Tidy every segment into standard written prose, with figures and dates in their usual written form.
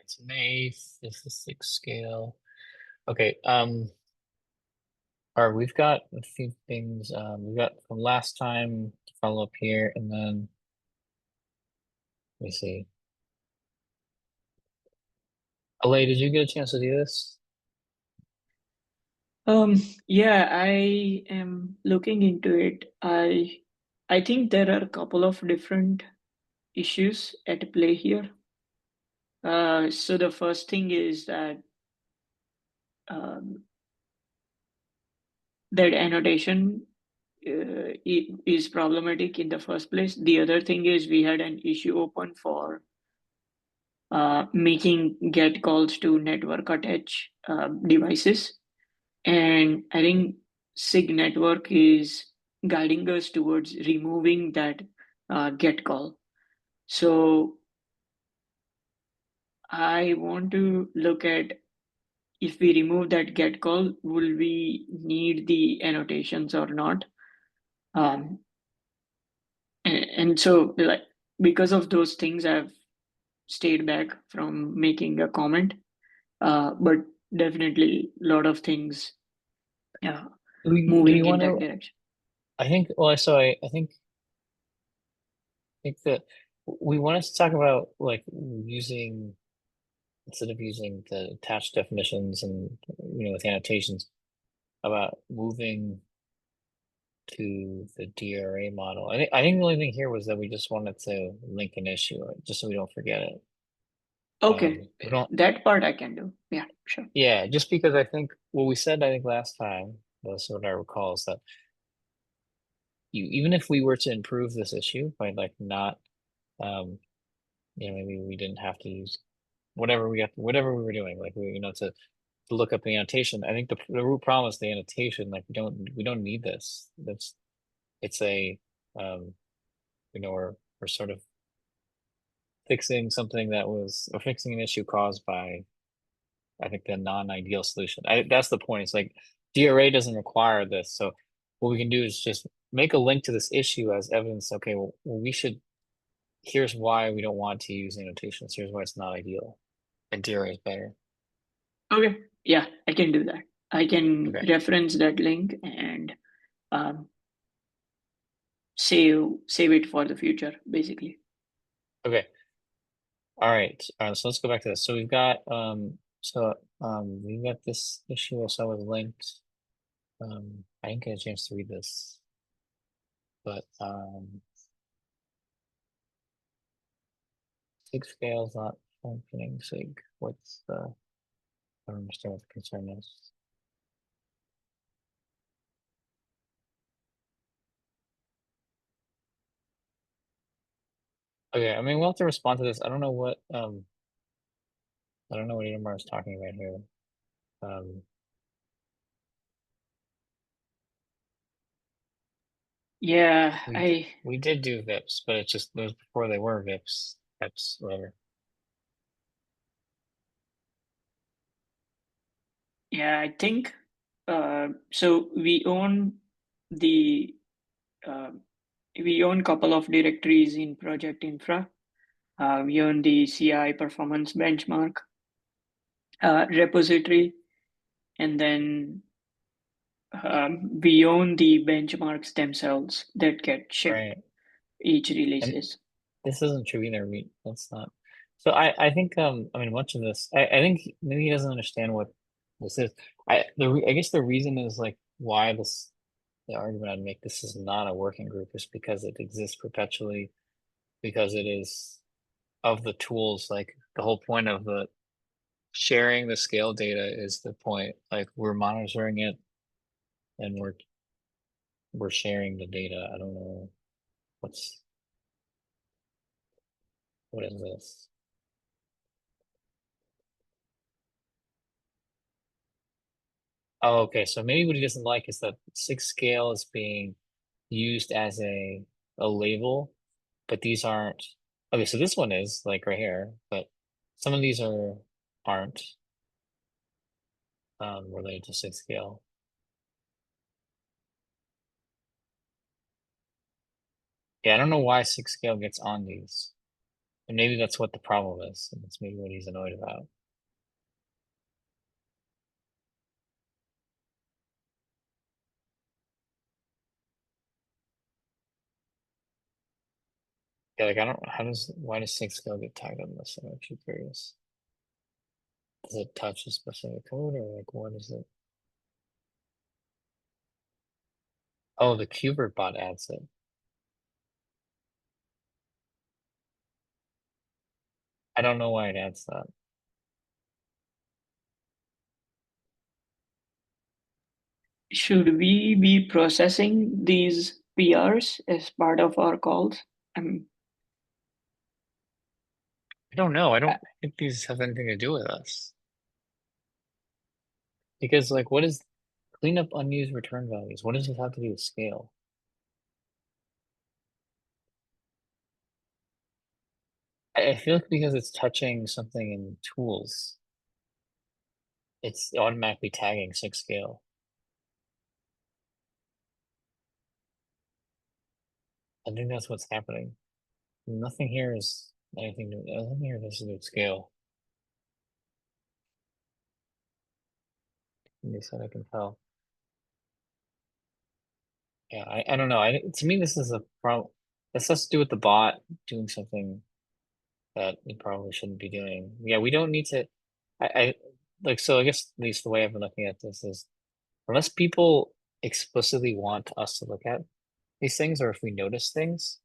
It's May 8th. This is 6 scale. Okay, all right, we've got a few things. We've got from last time to follow up here, and then let me see. Alay, did you get a chance to do this? Yeah, I am looking into it. I think there are a couple of different issues at play here. So the first thing is that um, that annotation is problematic in the first place. The other thing is we had an issue open for making GET calls to network attached devices. And I think SIG network is guiding us towards removing that GET call. So I want to look at if we remove that GET call, will we need the annotations or not? Um, and so like because of those things, I've stayed back from making a comment. But definitely a lot of things uh, Do we moving in want that to? direction. I think. Well, so I think that we want to talk about like using instead of using the attached definitions and with annotations about moving to the DRA model. I think the only thing here was that we just wanted to link an issue, just so we don't forget it. Okay, We don't. that part I can do. Yeah, sure. Yeah, just because I think what we said, I think last time, that's what I recall, is that even if we were to improve this issue by like not, um, maybe we didn't have to use whatever we were doing, like to look up the annotation. I think the root problem is the annotation. Like we don't need this. It's a, um, we're sort of fixing something or fixing an issue caused by, I think, the non-ideal solution. That's the point. It's like DRA doesn't require this. So what we can do is just make a link to this issue as evidence. Okay, well, here's why we don't want to use annotations. Here's why it's not ideal. And DRA is better. Okay, yeah, I can do that. I can Okay. reference that link and um, save it for the future, basically. Okay. All right. So let's go back to this. So we've got this issue I saw was linked. I didn't get a chance to read this, but SIG scale is not functioning. SIG. I don't understand what the concern is. Okay, I mean we'll have to respond to this. I don't know what Edamar is talking about here. Um, Yeah, we did do VIPs, but it was before they were VIPs. VIPs, whatever. I think so. The uh, we own couple of directories in Project Infra. We own the CI performance benchmark repository, and then we own the benchmarks themselves that get shipped Right. each And releases. this isn't true either. That's not. So I think I mean much of this I think maybe he doesn't understand what this is. I guess the reason is like why the argument I'd make this is not a working group is because it exists perpetually, because it is of the tools, like the whole point of the sharing the scale data is the point. Like we're monitoring it and we're sharing the data. I don't know what's what is this? Oh, okay. So maybe what he doesn't like is that 6 scale is being used as a label, but these aren't. Okay, so this one is like right here, but some of these aren't related to 6 scale. Yeah, I don't know why 6 scale gets on these. And maybe that's what the problem is, and that's maybe what he's annoyed about. Yeah, like I don't. Why does SIG scale get tagged on this? I'm actually curious. Does it touch a specific code or like what is it? Oh, the Qbert bot adds it. I don't know why it adds that. Should we be processing these PRs as part of our calls? Um, I don't know. I uh, don't think these have anything to do with us. Because like what is clean up unused return values? What does this have to do with scale? I feel like because it's touching something in tools, it's automatically tagging SIG scale. I think that's what's happening. Nothing here is anything to, nothing here has to do with scale. At least that I can tell. Yeah, I don't know. To me this is a problem. This has to do with the bot doing something that it probably shouldn't be doing. Yeah, we don't need to. I like so. I guess at least the way I've been looking at this is unless people explicitly want us to look at these things, or if we notice things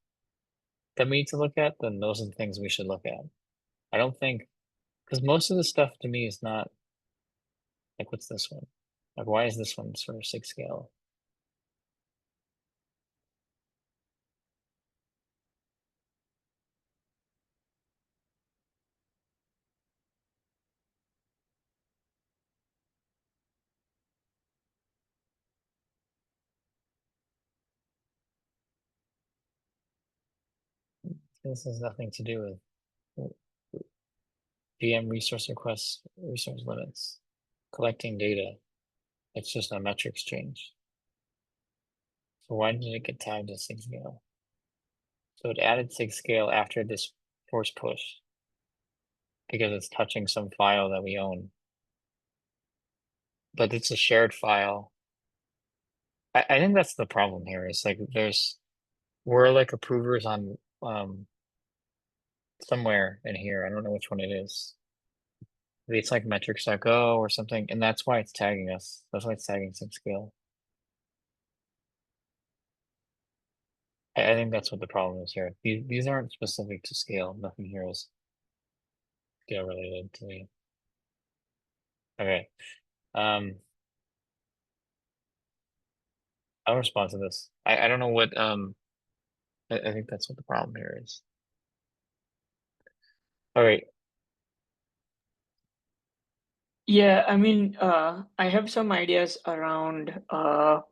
that we need to look at, then those are the things we should look at. I don't think because most of the stuff to me is not like what's this one? Like why is this one sort of SIG scale? This has nothing to do with VM resource requests, resource limits, collecting data. It's just a metrics change. So why did it get tagged as SIG scale? So it added SIG scale after this force push because it's touching some file that we own. But it's a shared file. I think that's the problem here. Is like we're like approvers on somewhere in here. I don't know which one it is. Maybe it's like metrics.go or something, and that's why it's tagging us. That's why it's tagging SIG scale. I think that's what the problem is here. These aren't specific to scale. Nothing here is scale related to me. Okay. Um, I'll respond to this. I don't know what I think that's what the problem here is. All right. yeah, I mean, I have some ideas around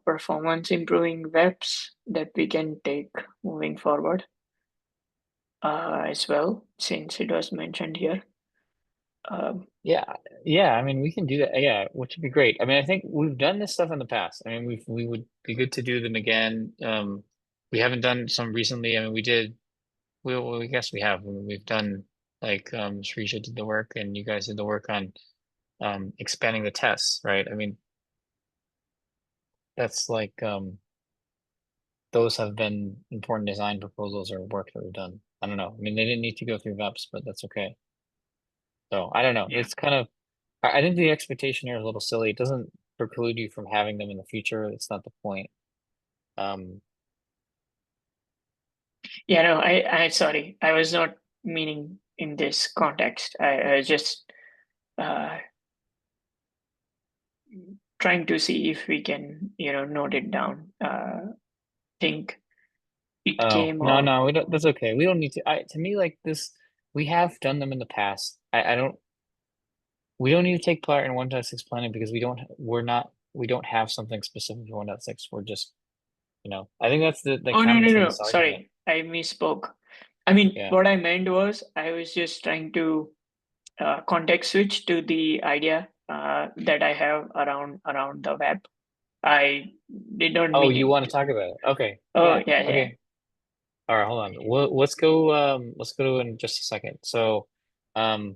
performance improving webs that we can take moving forward as well, since it was mentioned here. Um, Yeah, yeah. I mean, we can do that. Yeah, which would be great. I mean, I think we've done this stuff in the past. I mean, we would be good to do them again. We haven't done some recently. I mean, we did. We guess we have. We've done like Srisha did the work, and you guys did the work on expanding the tests, right? I mean, that's like those have been important design proposals or work that we've done. I don't know. I mean, they didn't need to go through VEPs, but that's okay. So I don't know. yeah, It's kind of I think the expectation here is a little silly. It doesn't preclude you from having them in the future. It's not the point. Um, yeah, no, I sorry, I was not meaning in this context. I was just uh, trying to see if we can, note it down. Think it oh came no, up. no, we don't, that's okay. We don't need to. To me, like this, we have done them in the past. I don't. We don't need to take part in 1.6 planning because we don't have something specific for 1.6. We're just, I think that's the Oh, no, common no, sense no. argument. Sorry, I misspoke. I mean, Yeah. what I meant was I was just trying to context switch to the idea that I have around the web. I did not Oh, mean you it. want to talk about it? Okay. Oh, Yeah. yeah, yeah. Okay. All right, hold on. Let's go in just a second. So, um,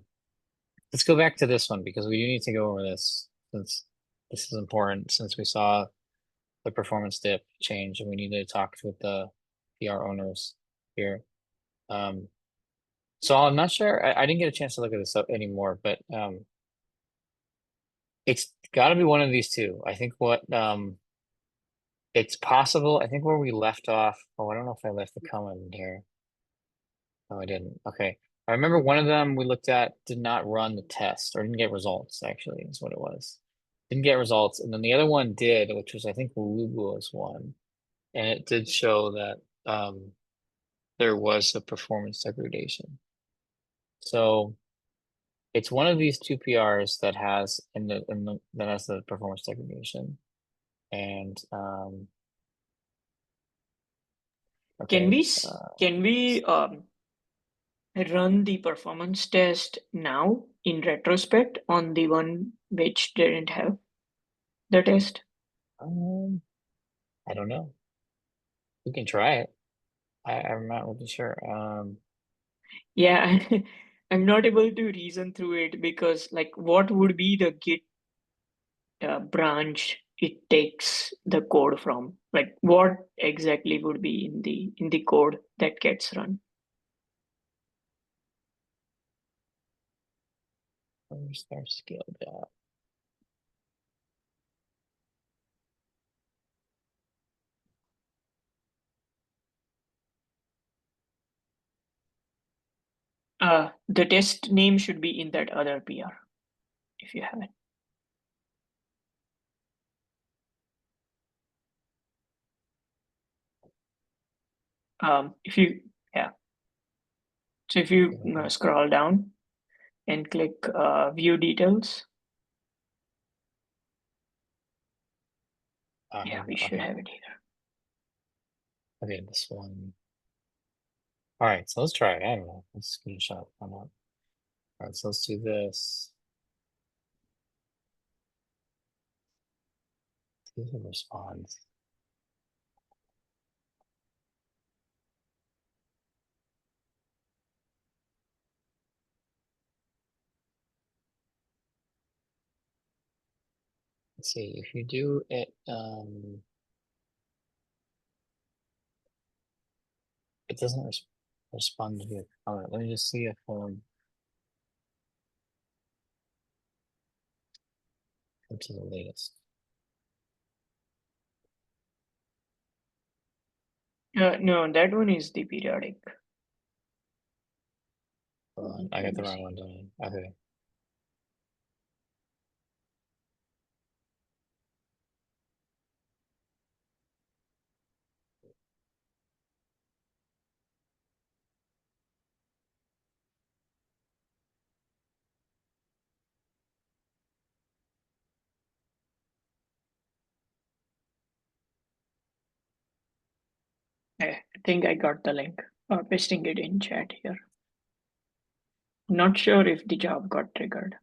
let's go back to this one because we do need to go over this since this is important since we saw the performance dip change and we need to talk with the PR owners here. Um, so I'm not sure. I didn't get a chance to look at this up anymore, but it's got to be one of these two. I think it's possible. I think where we left off. Oh, I don't know if I left the comment in here. No, I didn't. Okay. I remember one of them we looked at did not run the test or didn't get results, actually, is what it was. Didn't get results. And then the other one did, which was, I think, Lugo's one. And it did show that there was a performance degradation. So it's one of these two PRs that has that has the performance degradation. And Can okay, we can we run the performance test now in retrospect on the one which didn't have the test? um, I don't know. We can try it. I'm not really sure. Yeah, I'm not able to reason through it because like what would be the Git branch it takes the code from? Like what exactly would be in the code that gets run? Where's our scale at? The test name should be in that other PR if you have it. If you yeah, so if you scroll down and click view details, yeah, we should Okay. have it here. Okay, this one. All right, so let's try it. I don't know. Let's screenshot. Why not? All right, so let's do this. See if it responds. Let's see if you do it. It doesn't respond to your comment. Let me just see if go to the latest. No, that one is the periodic. Hold on, I Let got the me wrong see. one done. Okay. I think I got the link. Pasting it in chat here. Not sure if the job got triggered.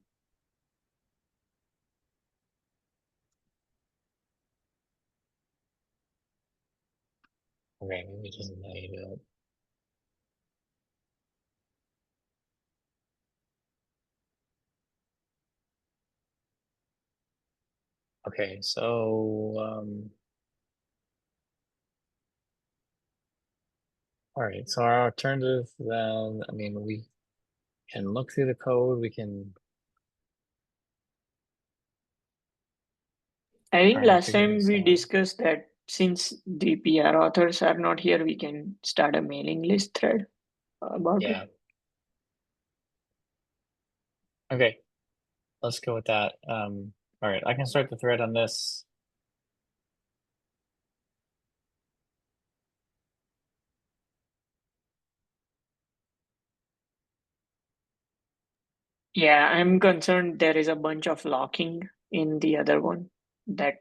Okay, maybe it doesn't let you do it. Okay, so all right, so our alternative then, I mean, we can look through the code, we can I think try and last figure time this we out. discussed that since the PR authors are not here, we can start a mailing list thread about it. Yeah. Okay, let's go with that. All right, I can start the thread on this. Yeah, I'm concerned there is a bunch of locking in the other one that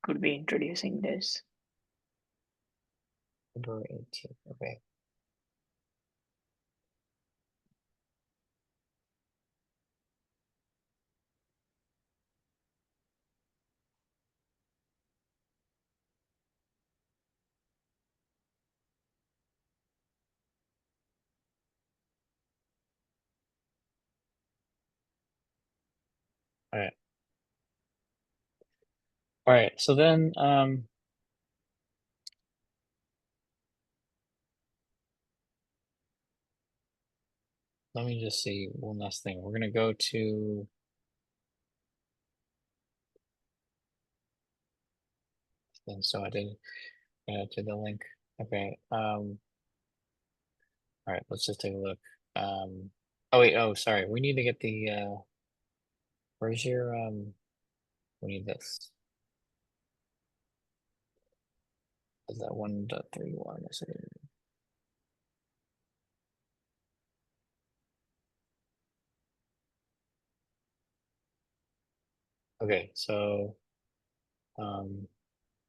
could be introducing this. February 18th. Okay. All right. All right. So then, let me just see one last thing. We're gonna go to and so I did to the link. Okay. All right, let's just take a look. Oh wait, oh sorry. We need to get the where's your we need this. Is that 1.31? Is it? Okay, so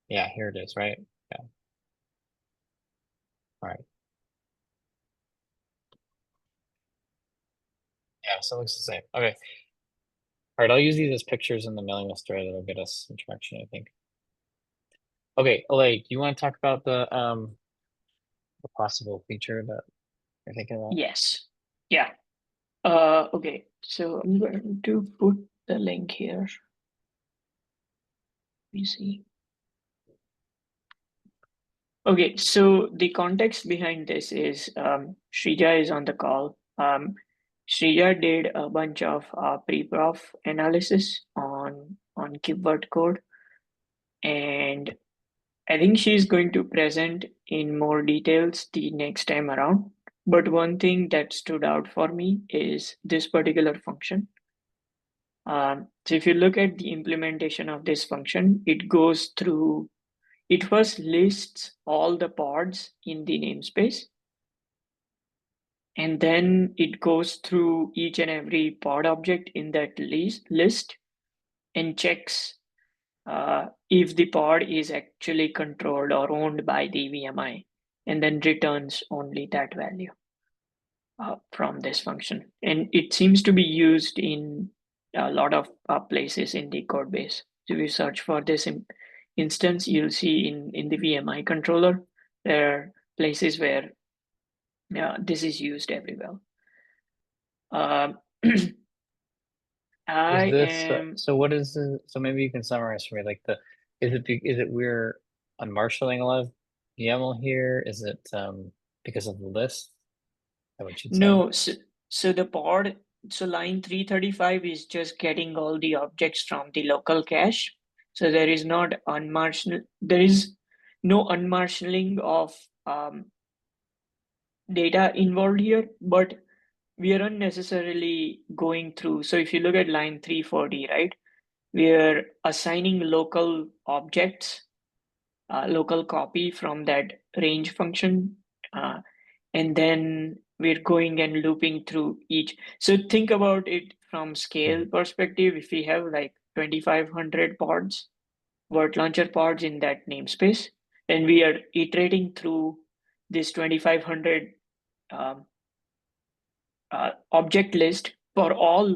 yeah, here it is, right? Yeah. All right. Yeah, so it looks the same. Okay. All right, I'll use these as pictures in the mailing list thread. That'll get us some traction, I think. Okay, Olay, do you want to talk about the possible feature that you're thinking about? Yes. Yeah. Okay. So I'm going to put the link here. Let me see. Okay, so the context behind this is Shrija is on the call. Shrija did a bunch of pre-prof analysis on keyword code, and I think she's going to present in more details the next time around. But one thing that stood out for me is this particular function. So if you look at the implementation of this function, it first lists all the pods in the namespace, and then it goes through each and every pod object in that list and checks if the pod is actually controlled or owned by the VMI, and then returns only that value from this function. And it seems to be used in a lot of places in the code base. So if you search for this instance, you'll see in the VMI controller, there are places where this is used everywhere. Um, Is I this am so what is the so maybe you can summarize for me like the is it we're unmarshalling a lot of YAML here? Is it because of the list? Is that what you'd say? no, so the pod, so line 335 is just getting all the objects from the local cache. So there is no unmarshalling of data involved here, but we aren't necessarily going through. So if you look at line 340, right, we're assigning local objects, local copy from that range function. And then we're going and looping through each. So think about it from scale Mhm. perspective. If we have like 2,500 pods, word launcher pods in that namespace, and we are iterating through this 2,500 um, object list for all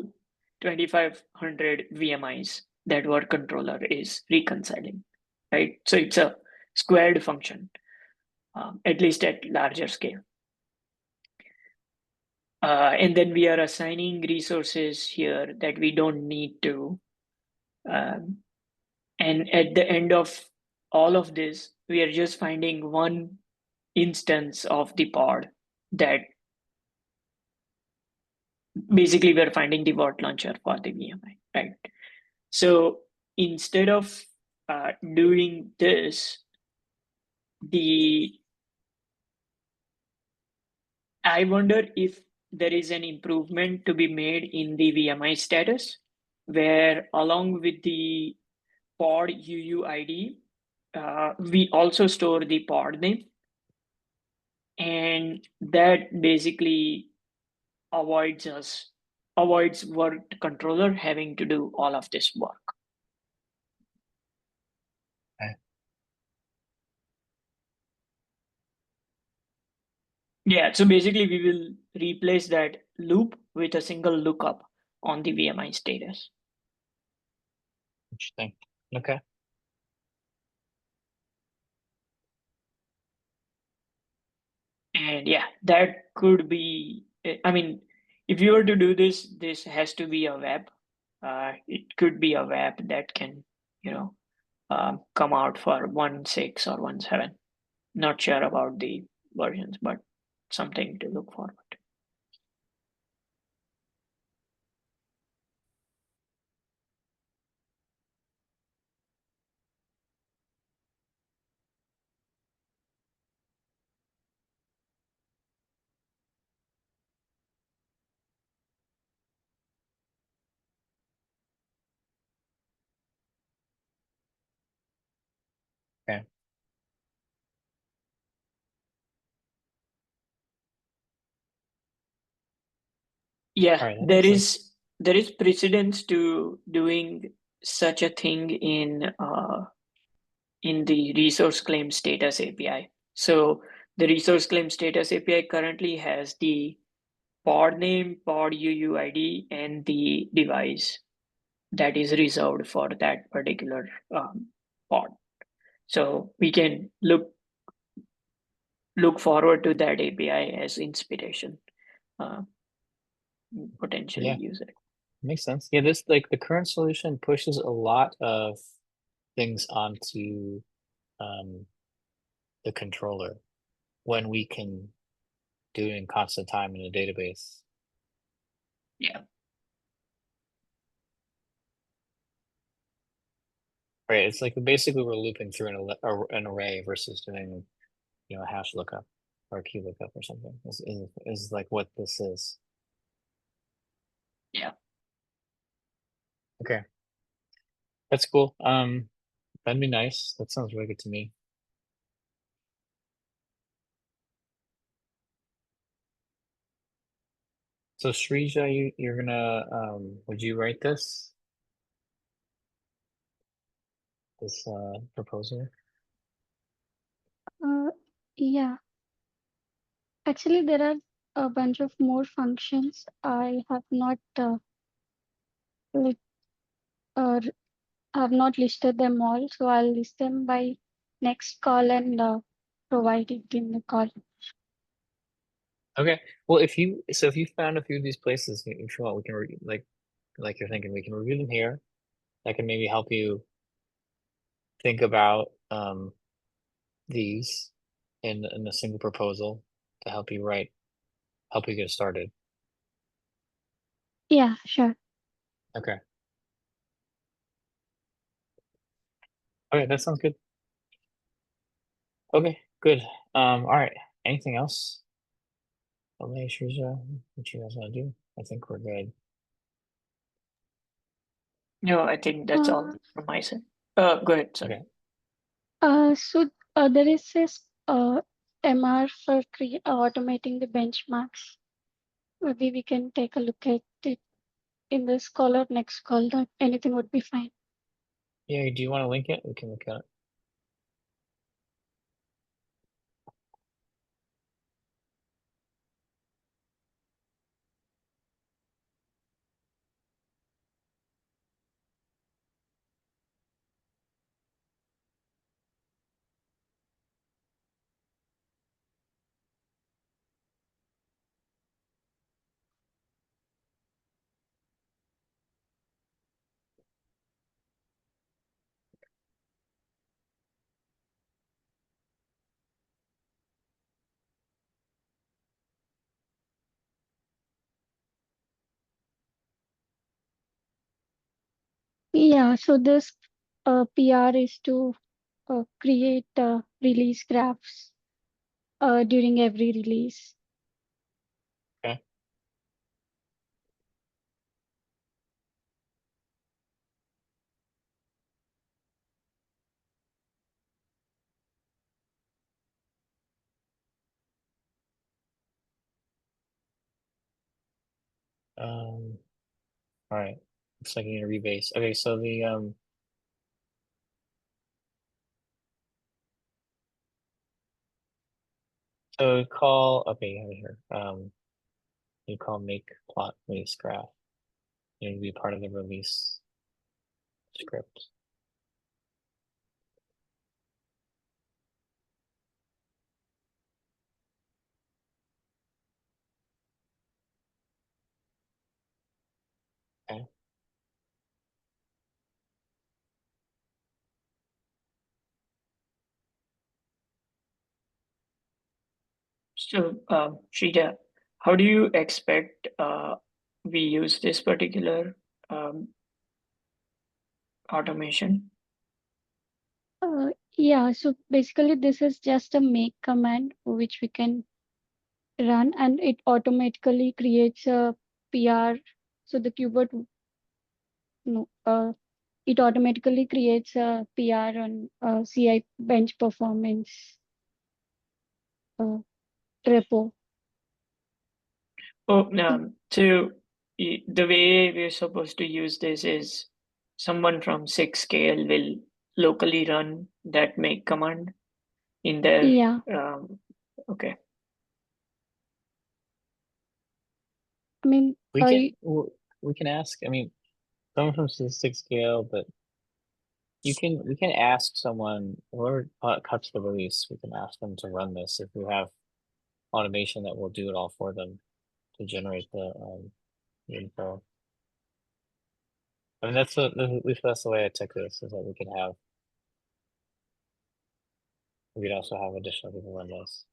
2,500 VMIs that word controller is reconciling, right? So it's a squared function, at least at larger scale. And then we are assigning resources here that we don't need to. Um, and at the end of all of this, we are just finding one instance of the pod that basically we're finding the word launcher for the VMI, right? So instead of doing this, the I wonder if there is an improvement to be made in the VMI status, where along with the pod UUID, we also store the pod name, and that basically avoids word controller having to do all of this work. Okay. Yeah, so basically we will replace that loop with a single lookup on the VMI status. Interesting. Okay. And yeah, that could be, I mean, if you were to do this, this has to be a web It could be a web that can, you know, come out for 1.6 or 1.7. Not sure about the versions, but something to look forward to. Okay. Yeah, All right, that makes sense. there is precedence to doing such a thing in the resource claim status API. So the resource claim status API currently has the pod name, pod UUID, and the device that is reserved for that particular pod. So we can look forward to that API as inspiration, uh, potentially Yeah, use it. makes sense. Yeah, this like the current solution pushes a lot of things onto um the controller when we can do it in constant time in a database. Yeah. Right. It's like basically we're looping through an array versus doing, a hash lookup or a key lookup or something. Is like what this is. Yeah. Okay. That's cool. That'd be nice. That sounds really good to me. So Srija, you're gonna would you write this proposal? Uh, yeah, actually, there are a bunch of more functions. I have not li- uh, have not listed them all, so I'll list them by next call and provide it in the call. Okay. Well, if you found a few of these places, if you want, we can like you're thinking, we can review them here. That can maybe help you think about these in a single proposal to help you get started. Yeah, sure. Okay. Okay, that sounds good. Okay, good. All right. Anything else? Okay, Shrija, what you guys want to do? I think we're good. No, I think that's all Uh, from my side. Go ahead. Sorry. Okay. there is this MR for automating the benchmarks. Maybe we can take a look at it in this call or next call. That anything would be fine. Yeah, do you want to link it? We can look at it. Yeah, so this PR is to create release graphs during every release. Okay. All right. Looks like you need a rebase. Okay, so the so call okay, you have it here. You call make plot release graph. You need to be part of the release script. Okay. So, Shrita, how do you expect we use this particular um, automation? Yeah, so basically this is just a make command which we can run and it automatically creates a PR. So the keyword, no, it automatically creates a PR on CI bench performance uh, repo. Oh, so the way we're supposed to use this is someone from SIG scale will locally run that make command in their, Yeah, um, okay. I mean, We can we can ask. I mean, someone from statistics scale, but we can ask someone whoever cuts the release. We can ask them to run this if we have automation that will do it all for them to generate the info. I mean, at least that's the way I took this, is that we could also have additional people run this.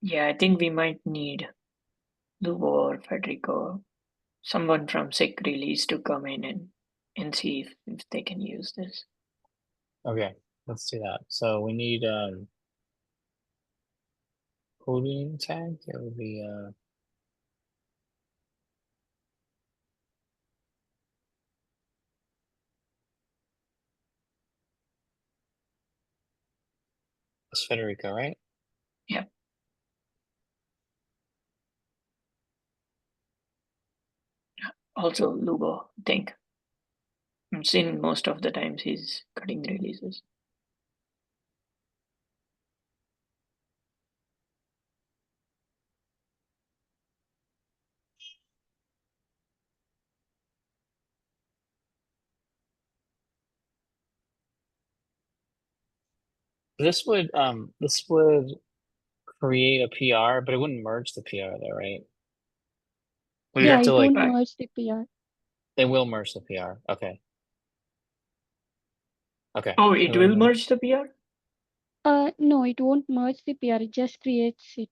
Yeah, I think we might need Lugo or Federico, someone from SIG release to come in and see if they can use this. Okay, let's do that. So we need who do we need to tag? It would be it's Federico, right? Yeah. Also Lugo, I think. I've seen most of the times he's cutting releases. This would create a PR, but it wouldn't merge the PR though, right? We'd yeah, have to it like won't merge the PR. they will merge the PR. Okay. Okay. Oh, So it will then merge the PR? No, it won't merge the PR, it just creates it.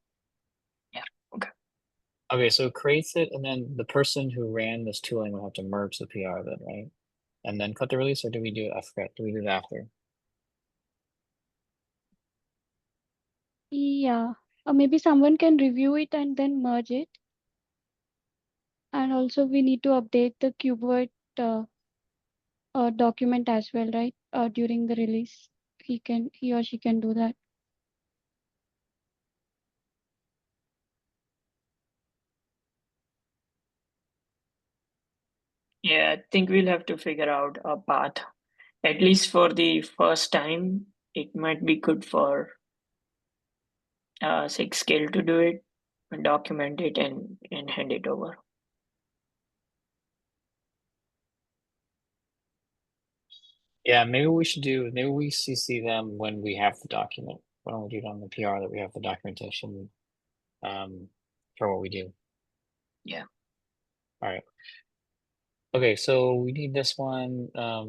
Yeah, okay. okay, so it creates it and then the person who ran this tooling will have to merge the PR then, right? And then cut the release, or do we do it? I forgot. Do we do it after? Yeah, or maybe someone can review it and then merge it. And also we need to update the keyword document as well, right? During the release, he or she can do that. Yeah, I think we'll have to figure out a path. At least for the first time, it might be good for SIG scale to do it and document it and hand it over. Yeah, maybe we CC them when we have the document. Why don't we do it on the PR that we have the documentation for what we do? Yeah. All right. Okay, so we need this one. I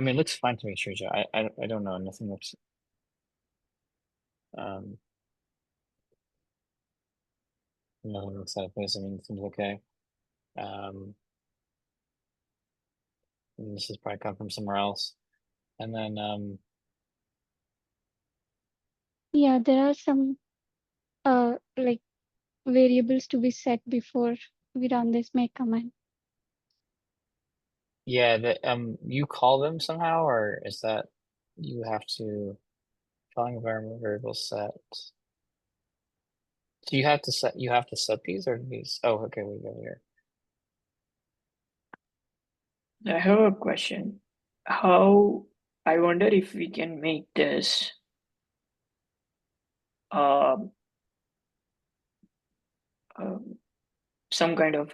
mean, it looks fine to me, Shrija. I don't know. Nothing looks um nothing looks out of place. I mean, it seems okay. Um, and this has probably come from somewhere else. And then Yeah, there are some like variables to be set before we run this make command. yeah, you call them somehow, or is that you have to calling environment variable set? So you have to set these or these? Oh, okay, we go here. I have a question. How I wonder if we can make this um, um, some kind of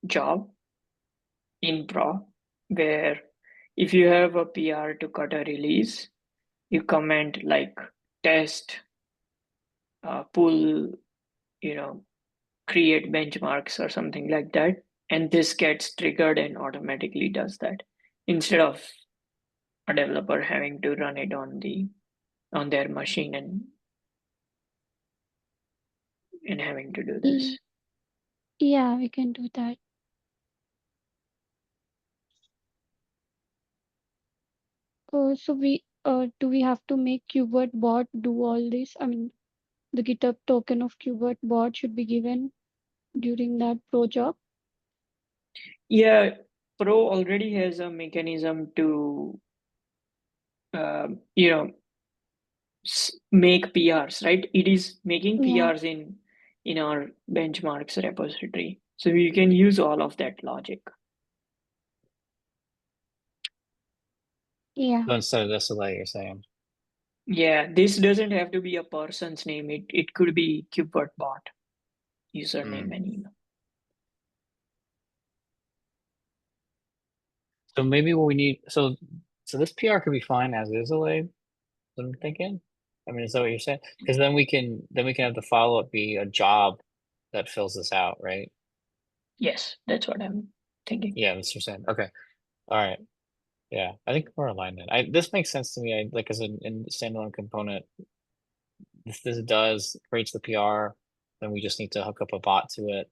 job in Pro where if you have a PR to cut a release, you comment like test pull create benchmarks or something like that, and this gets triggered and automatically does that instead of a developer having to run it on their machine and having to do this. Yeah, we can do that. So do we have to make KubeVirt bot do all this? I mean, the GitHub token of KubeVirt bot should be given during that pro job. Yeah, Pro already has a mechanism to make PRs, right? It is making Yeah, PRs in our benchmarks repository, so you can use all of that logic. yeah, So instead of this delay, you're saying. Yeah, this doesn't have to be a person's name. It could be KubeVirt bot username and email. So maybe what we need, so this PR could be fine as is delayed. I'm thinking. I mean, is that what you're saying? Because then we can have the follow up be a job that fills this out, right? Yes, that's what I'm thinking. Yeah, that's what you're saying. Okay, all right. Yeah, I think we're aligned then. This makes sense to me. I like as in standalone component. This does creates the PR, then we just need to hook up a bot to it,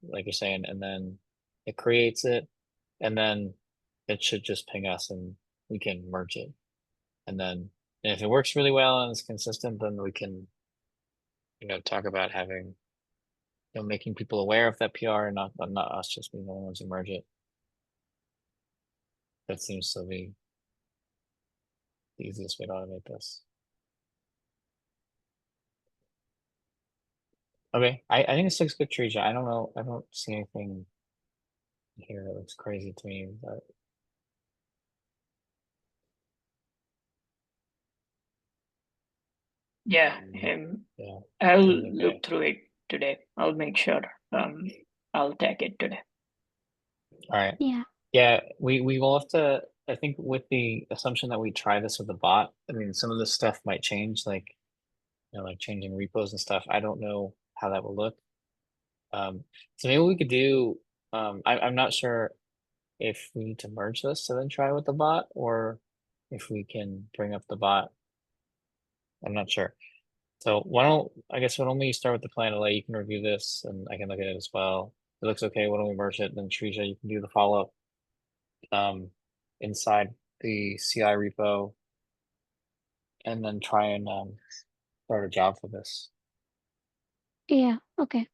like you're saying, and then it creates it, and then it should just ping us and we can merge it. And then if it works really well and it's consistent, then we can, talk about having, making people aware of that PR and not us just being the only ones who merge it. That seems to be the easiest way to automate this. Okay, I think it's looks good, Teresa. I don't know. I don't see anything here that looks crazy to me, but Yeah, yeah, I'll seems okay. look through it today. I'll make sure. I'll tag it today. All right. yeah, Yeah, we will have to. I think with the assumption that we try this with a bot, I mean, some of this stuff might change, like like changing repos and stuff. I don't know how that will look. So maybe we could do. I'm not sure if we need to merge this to then try with the bot, or if we can bring up the bot. I'm not sure. So why don't we start with the plan delay? You can review this and I can look at it as well. If it looks okay. Why don't we merge it? Then Teresa, you can do the follow up inside the CI repo and then try and start a job for this. yeah. Okay.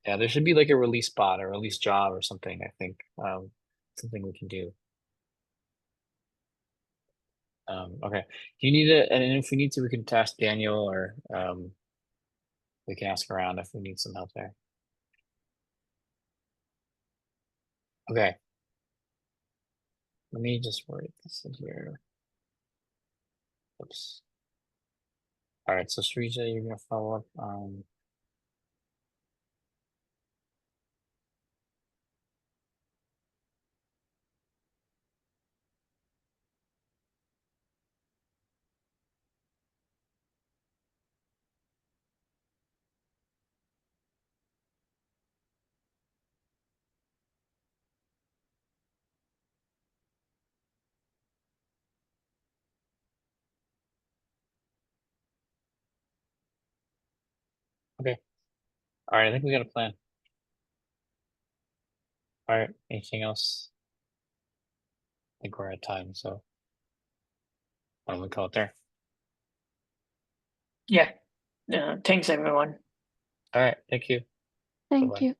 Yeah, there should be like a release bot or release job or something, I think. Something we can do. Okay. Do you need it? And if we need to, we can task Daniel or we can ask around if we need some help there. Okay. Let me just write this in here. Oops. All right, so Srija, you're gonna follow up on. Okay. All right, I think we got a plan. All right, anything else? I think we're at time, so why don't we call it there? Yeah. Thanks, everyone. All right, thank you. Thank Bye-bye. you.